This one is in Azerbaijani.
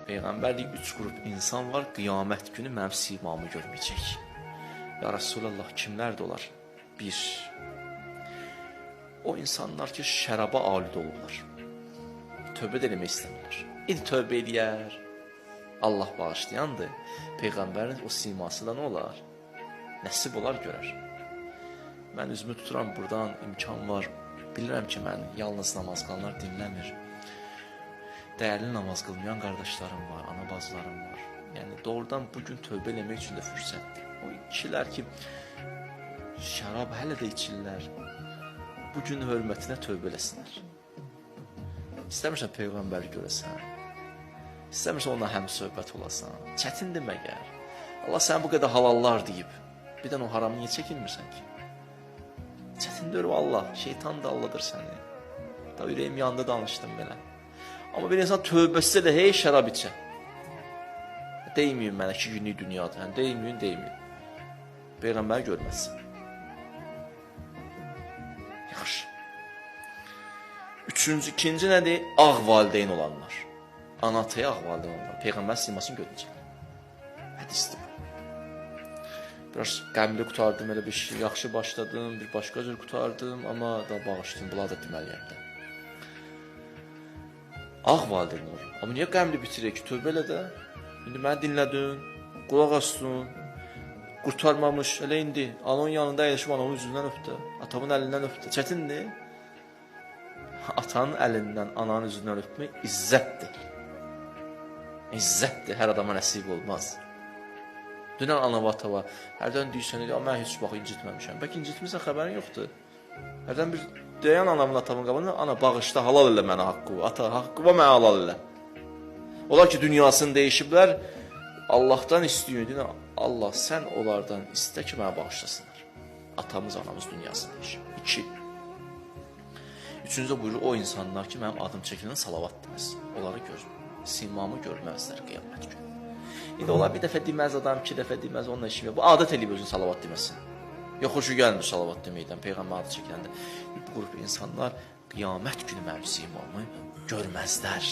Peyğəmbər deyir, 3 qrup insan var, qiyamət günü mənim simamı görməyəcək. Ya Rasulallah, kimlərdir olar? 1. O insanlar ki, şəraba alid olurlar. Tövbə də eləmək istəmirlər. İndi tövbə eləyər. Allah bağışlayandır. Peyğəmbərin o siması da nə olar? Nəsib olar, görər. Mən üzümü tuturam, buradan imkan var. Bilirəm ki, mən yalnız namaz qılanlar dinləmir. Dəyərli namaz qılmayan qardaşlarım var, ana bacılarım var. Yəni doğrudan bugün tövbə eləmək üçün də fürsətdir. O kişilər ki, şərab hələ də içirlər, bugün hörmətinə tövbə eləsinlər. İstəmirsən Peyğəmbəri görəsən, İstəmirsən onunla həm söhbət olasan, çətindir məgər. Allah sənə bu qədər halallar deyib, birdən o haramı niyə çəkilmirsən ki? Çətindir o Allah, şeytan da alladır səni. Da ürəyim yanında danışdım belə. Amma bir insan tövbəsi də hey şərab içə. Deyməyin mənə 2 günlük dünyada, hə, deyməyin. Peyğəmbəri görməzsin. Yaxşı. İkinci nədir? Ağ valideyn olanlar. Ana ataya ağ valideyn olanlar. Peyğəmbər simasını görməyəcək. Hədisdir bu. Biraz qəmli qutardım, elə bir şey, yaxşı başladım, bir başqa cür qutardım, amma da bağışlayın, bunlar da deməliyəm də. Ağ valideyn olur. Amma niyə qəmli bitirir ki? Tövbə elə də. İndi məni dinlədin, qulaq asdın, qurtarmamış, elə indi ananın yanında əyləşib ananın üzündən öpdü, atamın əlindən öpdü. Çətindir. Atanın əlindən ananın üzündən öpmək izzətdir. İzzətdir, hər adama nəsib olmaz. Dünən ana və atava, hərdən deyirsən, mən heç vaxt incitməmişəm. Bəlkə incitmirsən, xəbərin yoxdur. Hərdən bir deyən anamın atamın qabağında, ana bağışla, halal elə mənə haqqı, ata haqqı və mənə halal elə. Onlar ki, dünyasını dəyişiblər, Allahdan istəyir, Allah sən onlardan istə ki, mənə bağışlasınlar. Atamız, anamız dünyasını dəyişib. 2. Üçüncüdə buyurur, o insanlar ki, mənim adım çəkilən salavat deməsin. Onları gör, simamı görməzlər qiyamət günü. İndi onlar bir dəfə deməz adam, 2 dəfə deməz, onunla işim yox. Bu adət eləyib özün salavat deməsin. Yox, xoşu gəlmir salavat deməkdən, Peyğəmbər adı çəkiləndə. Bu qrup insanlar qiyamət günü mənim simamı görməzlər.